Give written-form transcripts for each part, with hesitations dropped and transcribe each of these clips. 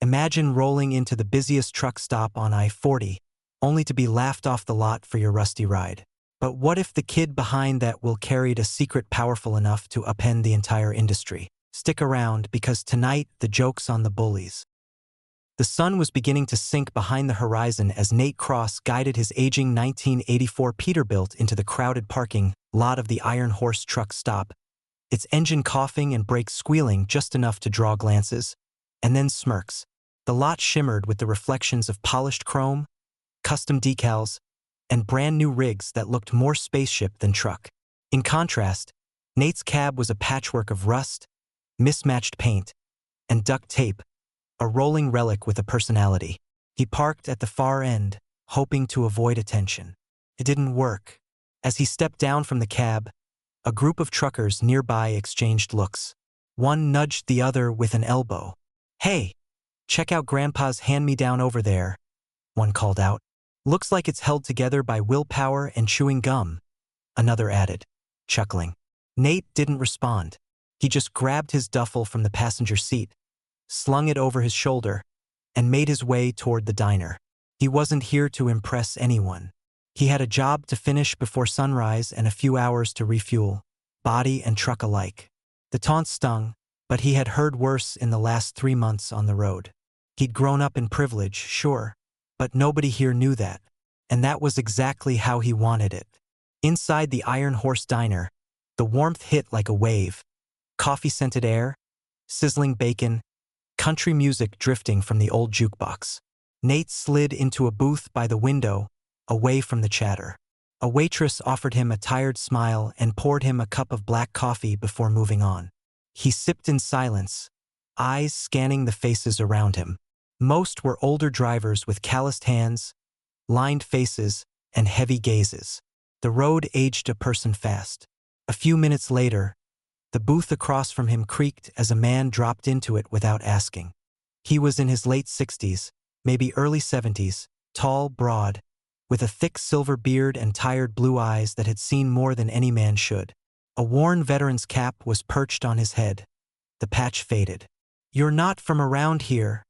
Imagine rolling into the busiest truck stop on I-40, only to be laughed off the lot for your rusty ride. But what if the kid behind that will carried a secret powerful enough to upend the entire industry? Stick around, because tonight the joke's on the bullies. The sun was beginning to sink behind the horizon as Nate Cross guided his aging 1984 Peterbilt into the crowded parking lot of the Iron Horse truck stop, its engine coughing and brakes squealing just enough to draw glances, and then smirks. The lot shimmered with the reflections of polished chrome, custom decals, and brand new rigs that looked more spaceship than truck. In contrast, Nate's cab was a patchwork of rust, mismatched paint, and duct tape, a rolling relic with a personality. He parked at the far end, hoping to avoid attention. It didn't work. As he stepped down from the cab, a group of truckers nearby exchanged looks. One nudged the other with an elbow. "Hey, check out Grandpa's hand-me-down over there," one called out. "Looks like it's held together by willpower and chewing gum," another added, chuckling. Nate didn't respond. He just grabbed his duffel from the passenger seat, slung it over his shoulder, and made his way toward the diner. He wasn't here to impress anyone. He had a job to finish before sunrise and a few hours to refuel, body and truck alike. The taunt stung, but he had heard worse in the last 3 months on the road. He'd grown up in privilege, sure, but nobody here knew that, and that was exactly how he wanted it. Inside the Iron Horse diner, the warmth hit like a wave. Coffee-scented air, sizzling bacon, country music drifting from the old jukebox. Nate slid into a booth by the window, away from the chatter. A waitress offered him a tired smile and poured him a cup of black coffee before moving on. He sipped in silence, eyes scanning the faces around him. Most were older drivers with calloused hands, lined faces, and heavy gazes. The road aged a person fast. A few minutes later, the booth across from him creaked as a man dropped into it without asking. He was in his late 60s, maybe early 70s, tall, broad, with a thick silver beard and tired blue eyes that had seen more than any man should. A worn veteran's cap was perched on his head. The patch faded. "You're not from around here,"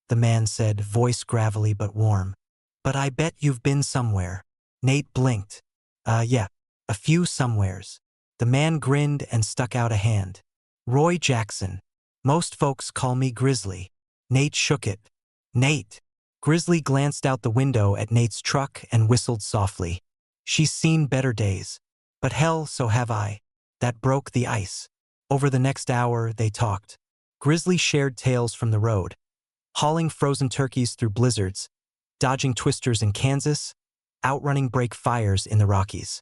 the man said, voice gravelly but warm. "But I bet you've been somewhere." Nate blinked. Yeah, a few somewheres." The man grinned and stuck out a hand. "Roy Jackson. Most folks call me Grizzly." Nate shook it. "Nate." Grizzly glanced out the window at Nate's truck and whistled softly. "She's seen better days. But hell, so have I." That broke the ice. Over the next hour, they talked. Grizzly shared tales from the road, hauling frozen turkeys through blizzards, dodging twisters in Kansas, outrunning break fires in the Rockies.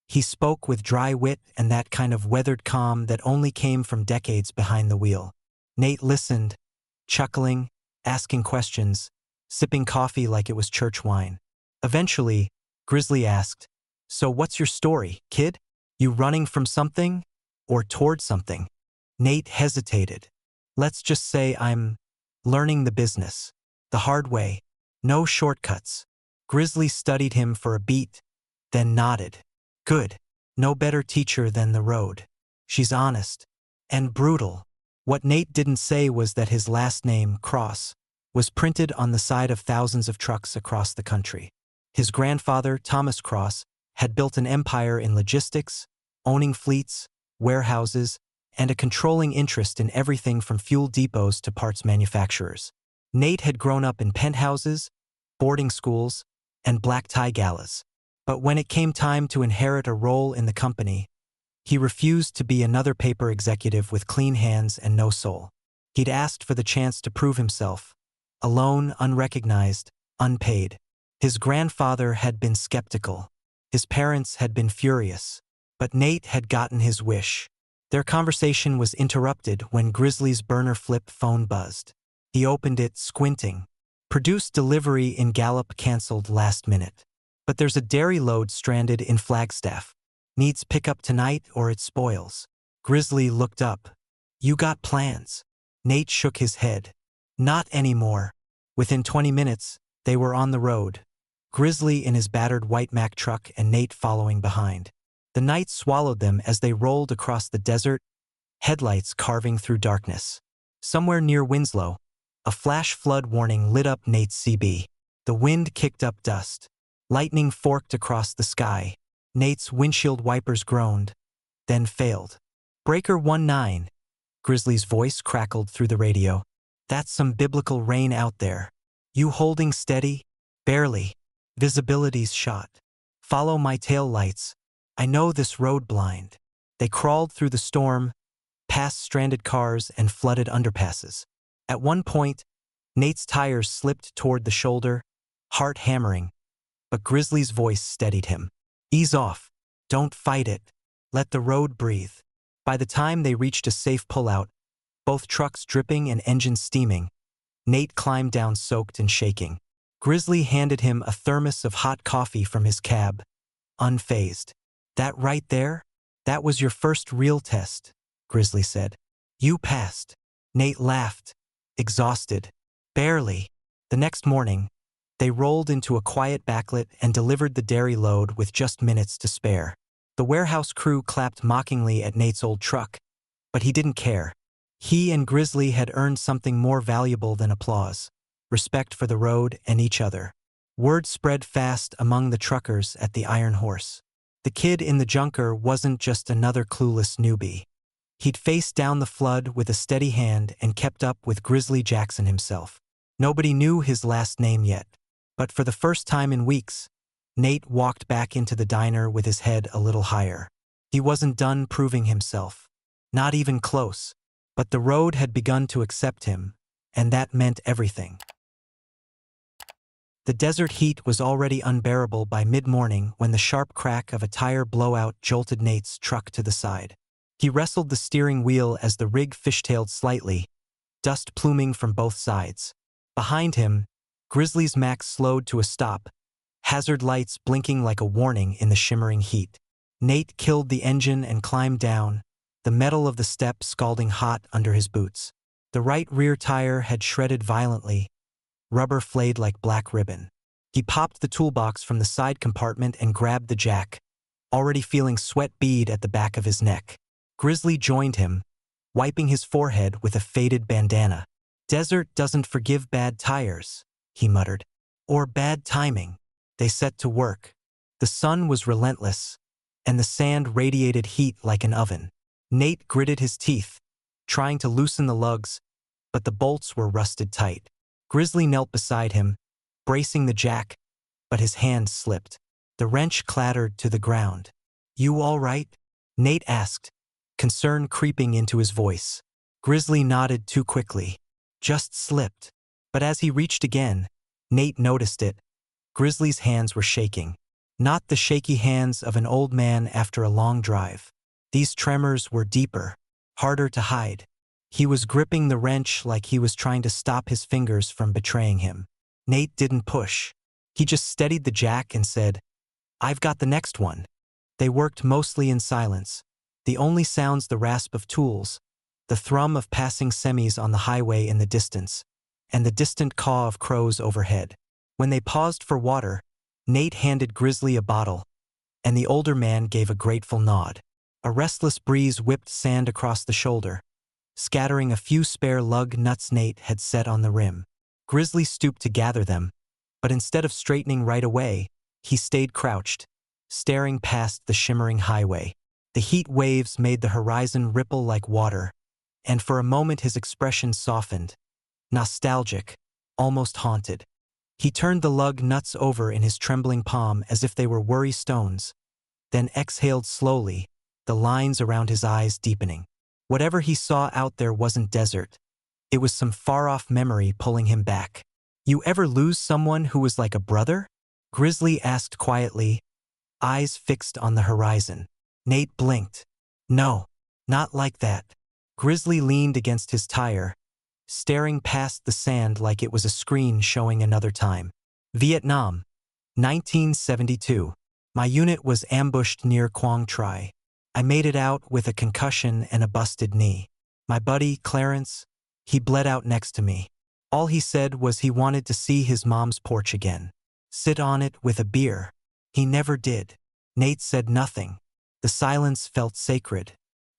He spoke with dry wit and that kind of weathered calm that only came from decades behind the wheel. Nate listened, chuckling, asking questions, sipping coffee like it was church wine. Eventually, Grizzly asked, "So what's your story, kid? You running from something? Or toward something?" Nate hesitated. "Let's just say I'm learning the business. The hard way. No shortcuts." Grizzly studied him for a beat, then nodded. "Good. No better teacher than the road. She's honest. And brutal." What Nate didn't say was that his last name, Cross, was printed on the side of thousands of trucks across the country. His grandfather, Thomas Cross, had built an empire in logistics, owning fleets, warehouses, and a controlling interest in everything from fuel depots to parts manufacturers. Nate had grown up in penthouses, boarding schools, and black tie galas. But when it came time to inherit a role in the company, he refused to be another paper executive with clean hands and no soul. He'd asked for the chance to prove himself, alone, unrecognized, unpaid. His grandfather had been skeptical. His parents had been furious. But Nate had gotten his wish. Their conversation was interrupted when Grizzly's burner flip phone buzzed. He opened it, squinting. "Produced delivery in Gallup, canceled last minute. But there's a dairy load stranded in Flagstaff. Needs pickup tonight or it spoils." Grizzly looked up. "You got plans?" Nate shook his head. "Not anymore." Within 20 minutes, they were on the road. Grizzly in his battered white Mack truck and Nate following behind. The night swallowed them as they rolled across the desert, headlights carving through darkness. Somewhere near Winslow, A flash flood warning lit up Nate's CB. The wind kicked up dust. Lightning forked across the sky. Nate's windshield wipers groaned, then failed. Breaker 19. Grizzly's voice crackled through the radio. That's some biblical rain out there. You holding steady? Barely. Visibility's shot. Follow my tail lights. I know this road blind. They crawled through the storm, past stranded cars and flooded underpasses. At one point, Nate's tires slipped toward the shoulder, heart hammering, but Grizzly's voice steadied him. Ease off. Don't fight it. Let the road breathe. By the time they reached a safe pullout, both trucks dripping and engines steaming, Nate climbed down soaked and shaking. Grizzly handed him a thermos of hot coffee from his cab, unfazed. That right there? That was your first real test, Grizzly said. You passed. Nate laughed, exhausted. Barely. The next morning, they rolled into a quiet backlit and delivered the dairy load with just minutes to spare. The warehouse crew clapped mockingly at Nate's old truck, but he didn't care. He and Grizzly had earned something more valuable than applause: respect for the road and each other. Word spread fast among the truckers at the Iron Horse. The kid in the junker wasn't just another clueless newbie. He'd faced down the flood with a steady hand and kept up with Grizzly Jackson himself. Nobody knew his last name yet, but for the first time in weeks, Nate walked back into the diner with his head a little higher. He wasn't done proving himself. Not even close. But the road had begun to accept him, and that meant everything. The desert heat was already unbearable by mid-morning when the sharp crack of a tire blowout jolted Nate's truck to the side. He wrestled the steering wheel as the rig fishtailed slightly, dust pluming from both sides. Behind him, Grizzly's Max slowed to a stop, hazard lights blinking like a warning in the shimmering heat. Nate killed the engine and climbed down, the metal of the step scalding hot under his boots. The right rear tire had shredded violently, rubber flayed like black ribbon. He popped the toolbox from the side compartment and grabbed the jack, already feeling sweat bead at the back of his neck. Grizzly joined him, wiping his forehead with a faded bandana. Desert doesn't forgive bad tires, he muttered. Or bad timing. They set to work. The sun was relentless, and the sand radiated heat like an oven. Nate gritted his teeth, trying to loosen the lugs, but the bolts were rusted tight. Grizzly knelt beside him, bracing the jack, but his hand slipped. The wrench clattered to the ground. You all right? Nate asked, concern creeping into his voice. Grizzly nodded too quickly. Just slipped. But as he reached again, Nate noticed it. Grizzly's hands were shaking. Not the shaky hands of an old man after a long drive. These tremors were deeper, harder to hide. He was gripping the wrench like he was trying to stop his fingers from betraying him. Nate didn't push. He just steadied the jack and said, I've got the next one. They worked mostly in silence. The only sounds the rasp of tools, the thrum of passing semis on the highway in the distance, and the distant caw of crows overhead. When they paused for water, Nate handed Grizzly a bottle, and the older man gave a grateful nod. A restless breeze whipped sand across the shoulder, scattering a few spare lug nuts Nate had set on the rim. Grizzly stooped to gather them, but instead of straightening right away, he stayed crouched, staring past the shimmering highway. The heat waves made the horizon ripple like water, and for a moment his expression softened, nostalgic, almost haunted. He turned the lug nuts over in his trembling palm as if they were worry stones, then exhaled slowly, the lines around his eyes deepening. Whatever he saw out there wasn't desert. It was some far-off memory pulling him back. You ever lose someone who was like a brother? Grizzly asked quietly, eyes fixed on the horizon. Nate blinked. No, not like that. Grizzly leaned against his tire, staring past the sand like it was a screen showing another time. Vietnam, 1972. My unit was ambushed near Quang Tri. I made it out with a concussion and a busted knee. My buddy, Clarence, he bled out next to me. All he said was he wanted to see his mom's porch again. Sit on it with a beer. He never did. Nate said nothing. The silence felt sacred.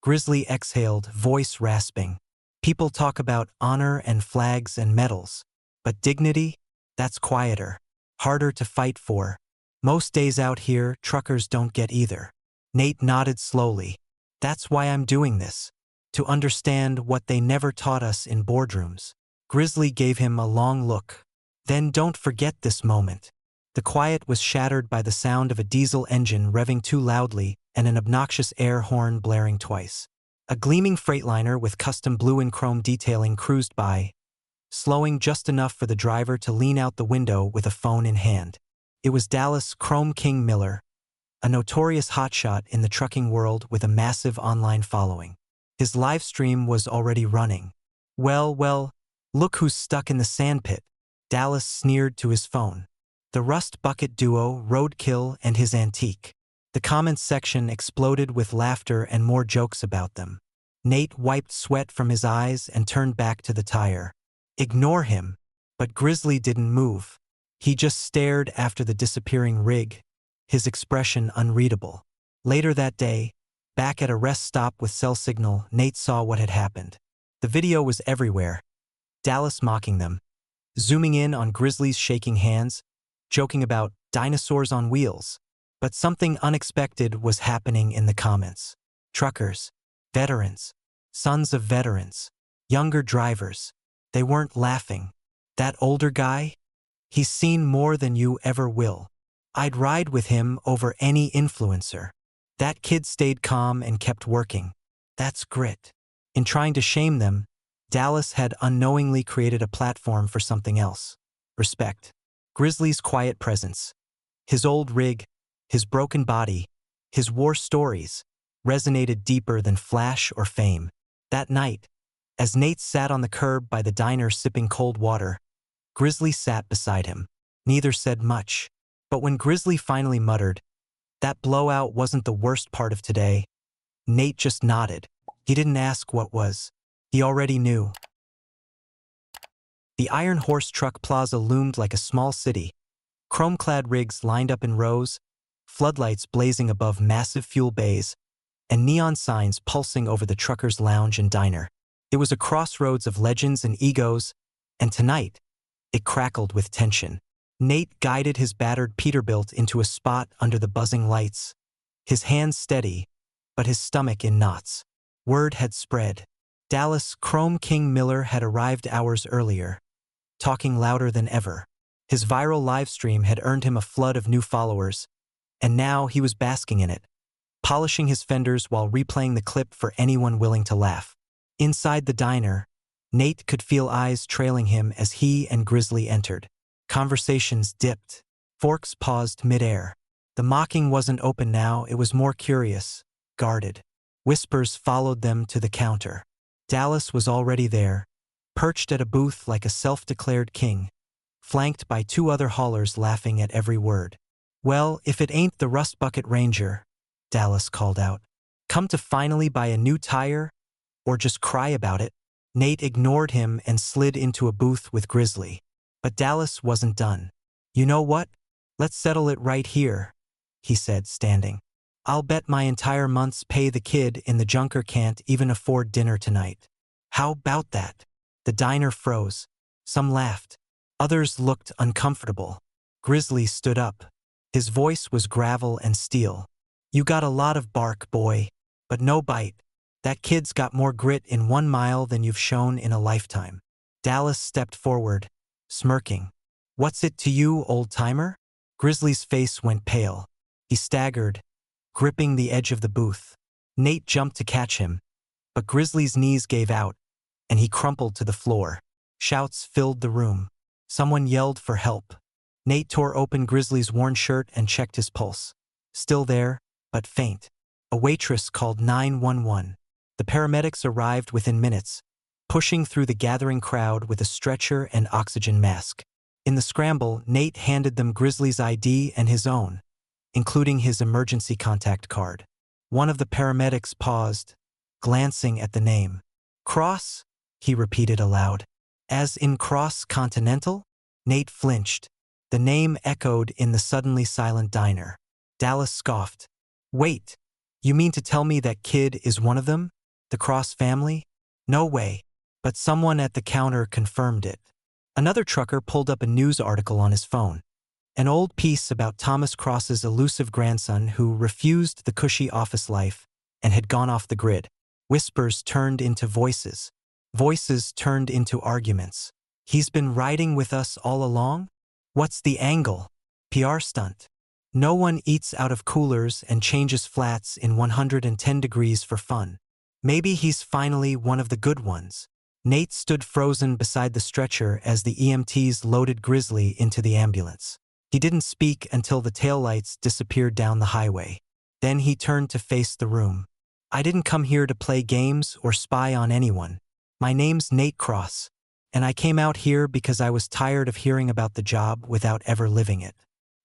Grizzly exhaled, voice rasping. People talk about honor and flags and medals, but dignity? That's quieter, harder to fight for. Most days out here, truckers don't get either. Nate nodded slowly. That's why I'm doing this. To understand what they never taught us in boardrooms. Grizzly gave him a long look. Then don't forget this moment. The quiet was shattered by the sound of a diesel engine revving too loudly and an obnoxious air horn blaring twice. A gleaming freightliner with custom blue and chrome detailing cruised by, slowing just enough for the driver to lean out the window with a phone in hand. It was Dallas Chrome King Miller, a notorious hotshot in the trucking world with a massive online following. His live stream was already running. Well, look who's stuck in the sandpit, Dallas sneered to his phone. The Rust Bucket duo, Roadkill and his antique. The comments section exploded with laughter and more jokes about them. Nate wiped sweat from his eyes and turned back to the tire. Ignore him. But Grizzly didn't move. He just stared after the disappearing rig, his expression unreadable. Later that day, back at a rest stop with cell signal, Nate saw what had happened. The video was everywhere. Dallas mocking them, zooming in on Grizzly's shaking hands, joking about dinosaurs on wheels. But something unexpected was happening in the comments. Truckers, veterans, sons of veterans, younger drivers. They weren't laughing. That older guy? He's seen more than you ever will. I'd ride with him over any influencer. That kid stayed calm and kept working. That's grit. In trying to shame them, Dallas had unknowingly created a platform for something else. Respect. Grizzly's quiet presence. His old rig, his broken body, his war stories, resonated deeper than flash or fame. That night, as Nate sat on the curb by the diner sipping cold water, Grizzly sat beside him. Neither said much. But when Grizzly finally muttered, "That blowout wasn't the worst part of today," Nate just nodded. He didn't ask what was. He already knew. The Iron Horse Truck Plaza loomed like a small city. Chrome-clad rigs lined up in rows, floodlights blazing above massive fuel bays, and neon signs pulsing over the truckers' lounge and diner. It was a crossroads of legends and egos, and tonight, it crackled with tension. Nate guided his battered Peterbilt into a spot under the buzzing lights, his hands steady, but his stomach in knots. Word had spread. Dallas Chrome King Miller had arrived hours earlier, talking louder than ever. His viral livestream had earned him a flood of new followers, and now he was basking in it, polishing his fenders while replaying the clip for anyone willing to laugh. Inside the diner, Nate could feel eyes trailing him as he and Grizzly entered. Conversations dipped. Forks paused midair. The mocking wasn't open now, it was more curious, guarded. Whispers followed them to the counter. Dallas was already there, perched at a booth like a self-declared king, flanked by two other haulers laughing at every word. "Well, if it ain't the Rust Bucket Ranger," Dallas called out. "Come to finally buy a new tire? Or just cry about it?" Nate ignored him and slid into a booth with Grizzly. But Dallas wasn't done. "You know what? Let's settle it right here," he said, standing. "I'll bet my entire month's pay the kid in the junker can't even afford dinner tonight." "How about that?" The diner froze. Some laughed. Others looked uncomfortable. Grizzly stood up. His voice was gravel and steel. "You got a lot of bark, boy, but no bite. That kid's got more grit in 1 mile than you've shown in a lifetime." Dallas stepped forward, smirking. "What's it to you, old-timer?" Grizzly's face went pale. He staggered, gripping the edge of the booth. Nate jumped to catch him, but Grizzly's knees gave out, and he crumpled to the floor. Shouts filled the room. Someone yelled for help. Nate tore open Grizzly's worn shirt and checked his pulse. Still there, but faint. A waitress called 911. The paramedics arrived within minutes, pushing through the gathering crowd with a stretcher and oxygen mask. In the scramble, Nate handed them Grizzly's ID and his own, including his emergency contact card. One of the paramedics paused, glancing at the name. "Cross?" he repeated aloud. "As in cross-continental?" Nate flinched. The name echoed in the suddenly silent diner. Dallas scoffed. "Wait, you mean to tell me that kid is one of them? The Cross family? No way." but someone at the counter confirmed it. Another trucker pulled up a news article on his phone. An old piece about Thomas Cross's elusive grandson who refused the cushy office life and had gone off the grid. Whispers turned into voices. Voices turned into arguments. He's been riding with us all along? What's the angle? PR stunt. No one eats out of coolers and changes flats in 110 degrees for fun. Maybe he's finally one of the good ones. Nate stood frozen beside the stretcher as the EMTs loaded Grizzly into the ambulance. He didn't speak until the taillights disappeared down the highway. Then he turned to face the room. I didn't come here to play games or spy on anyone. My name's Nate Cross, and I came out here because I was tired of hearing about the job without ever living it.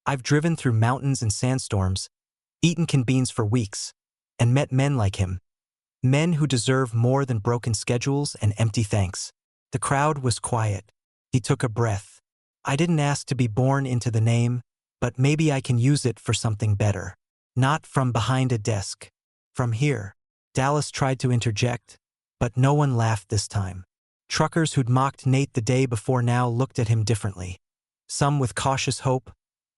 I've driven through mountains and sandstorms, eaten canned beans for weeks, and met men like him. Men who deserve more than broken schedules and empty thanks. The crowd was quiet. He took a breath. I didn't ask to be born into the name, but maybe I can use it for something better. Not from behind a desk. From here. Dallas tried to interject, but no one laughed this time. Truckers who'd mocked Nate the day before now looked at him differently. Some with cautious hope,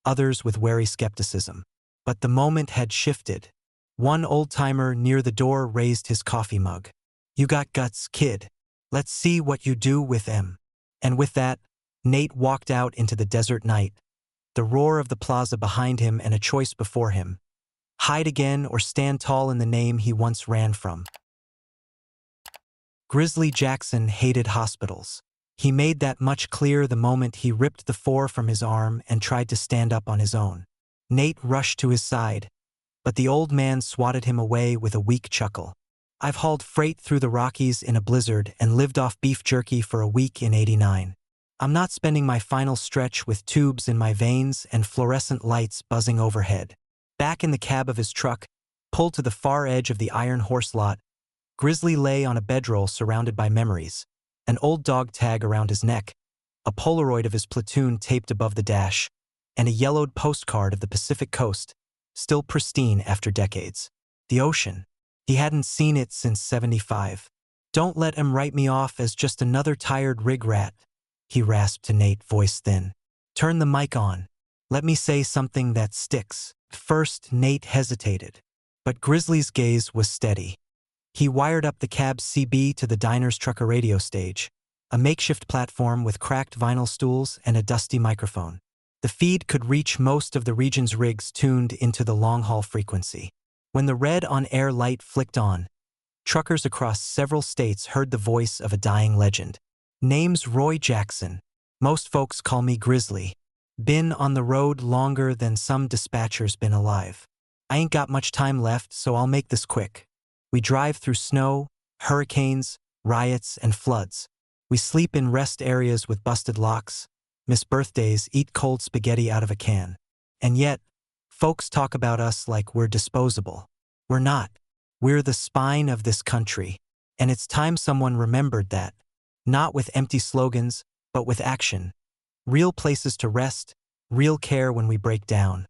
others with wary skepticism. But the moment had shifted. One old-timer near the door raised his coffee mug. You got guts, kid. Let's see what you do with them. And with that, Nate walked out into the desert night, the roar of the plaza behind him and a choice before him. Hide again or stand tall in the name he once ran from. Grizzly Jackson hated hospitals. He made that much clear the moment he ripped the 4 from his arm and tried to stand up on his own. Nate rushed to his side, but the old man swatted him away with a weak chuckle. I've hauled freight through the Rockies in a blizzard and lived off beef jerky for a week in '89. I'm not spending my final stretch with tubes in my veins and fluorescent lights buzzing overhead. Back in the cab of his truck, pulled to the far edge of the Iron Horse lot, Grizzly lay on a bedroll surrounded by memories, an old dog tag around his neck, a Polaroid of his platoon taped above the dash, and a yellowed postcard of the Pacific coast, still pristine after decades. The ocean. He hadn't seen it since '75. Don't let him write me off as just another tired rig rat, he rasped to Nate, voice thin. Turn the mic on. Let me say something that sticks. First, Nate hesitated, but Grizzly's gaze was steady. He wired up the cab's CB to the diner's trucker radio stage, a makeshift platform with cracked vinyl stools and a dusty microphone. The feed could reach most of the region's rigs tuned into the long-haul frequency. When the red on-air light flicked on, truckers across several states heard the voice of a dying legend. Name's Roy Jackson. Most folks call me Grizzly. Been on the road longer than some dispatchers been alive. I ain't got much time left, so I'll make this quick. We drive through snow, hurricanes, riots, and floods. We sleep in rest areas with busted locks, miss birthdays, eat cold spaghetti out of a can. And yet, folks talk about us like we're disposable. We're not. We're the spine of this country. And it's time someone remembered that. Not with empty slogans, but with action. Real places to rest, real care when we break down.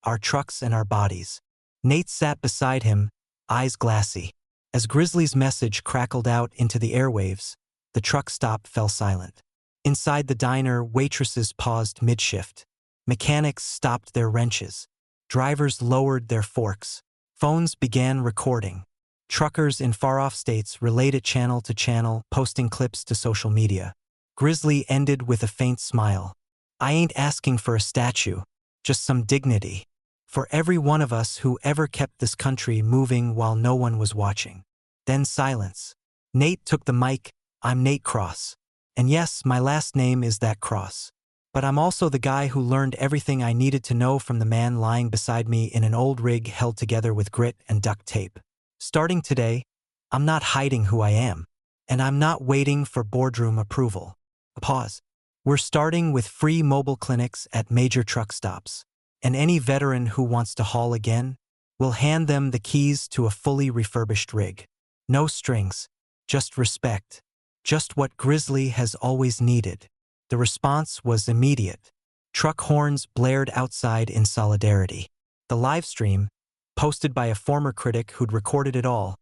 Our trucks and our bodies. Nate sat beside him, eyes glassy. As Grizzly's message crackled out into the airwaves, the truck stop fell silent. Inside the diner, waitresses paused mid-shift. Mechanics stopped their wrenches. Drivers lowered their forks. Phones began recording. Truckers in far-off states relayed it channel to channel, posting clips to social media. Grizzly ended with a faint smile. I ain't asking for a statue, just some dignity. For every one of us who ever kept this country moving while no one was watching. Then silence. Nate took the mic. I'm Nate Cross. And yes, my last name is that Cross. But I'm also the guy who learned everything I needed to know from the man lying beside me in an old rig held together with grit and duct tape. Starting today, I'm not hiding who I am. And I'm not waiting for boardroom approval. Pause. We're starting with free mobile clinics at major truck stops. And any veteran who wants to haul again, we'll hand them the keys to a fully refurbished rig. No strings, just respect. Just what Grizzly has always needed. The response was immediate. Truck horns blared outside in solidarity. The live stream, posted by a former critic who'd recorded it all,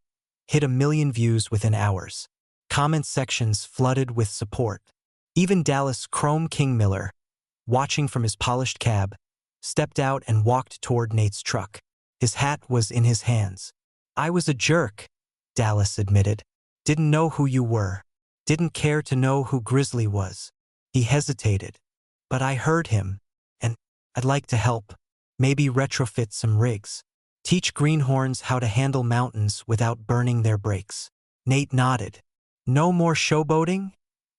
hit 1 million views within hours. Comment sections flooded with support. Even Dallas Chrome King Miller, watching from his polished cab, stepped out and walked toward Nate's truck. His hat was in his hands. "I was a jerk," Dallas admitted. "Didn't know who you were. Didn't care to know who Grizzly was." He hesitated. "But I heard him, and I'd like to help. Maybe retrofit some rigs. Teach greenhorns how to handle mountains without burning their brakes." Nate nodded. "No more showboating?"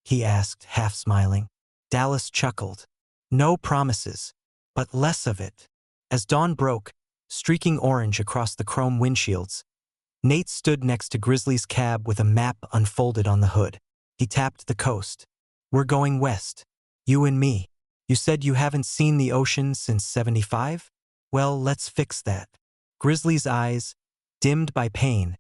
he asked, half smiling. Dallas chuckled. "No promises, but less of it." As dawn broke, streaking orange across the chrome windshields, Nate stood next to Grizzly's cab with a map unfolded on the hood. He tapped the coast. "We're going west. You and me. You said you haven't seen the ocean since '75? Well, let's fix that." Grizzly's eyes, dimmed by pain,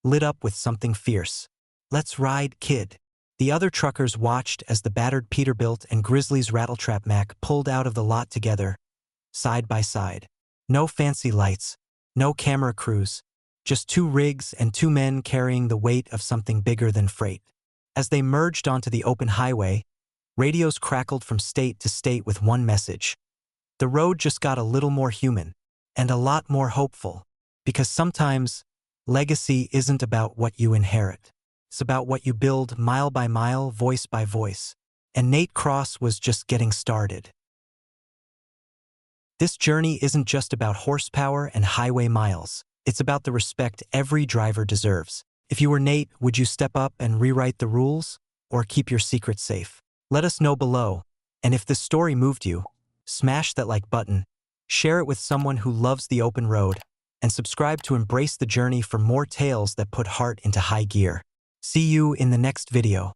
lit up with something fierce. "Let's ride, kid." The other truckers watched as the battered Peterbilt and Grizzly's rattletrap Mac pulled out of the lot together, side by side. No fancy lights, no camera crews, just two rigs and two men carrying the weight of something bigger than freight. As they merged onto the open highway, radios crackled from state to state with one message. The road just got a little more human, and a lot more hopeful, because sometimes legacy isn't about what you inherit. It's about what you build mile by mile, voice by voice. And Nate Cross was just getting started. This journey isn't just about horsepower and highway miles. It's about the respect every driver deserves. If you were Nate, would you step up and rewrite the rules, or keep your secret safe? Let us know below. And if this story moved you, smash that like button, share it with someone who loves the open road, and subscribe to embrace the journey for more tales that put heart into high gear. See you in the next video.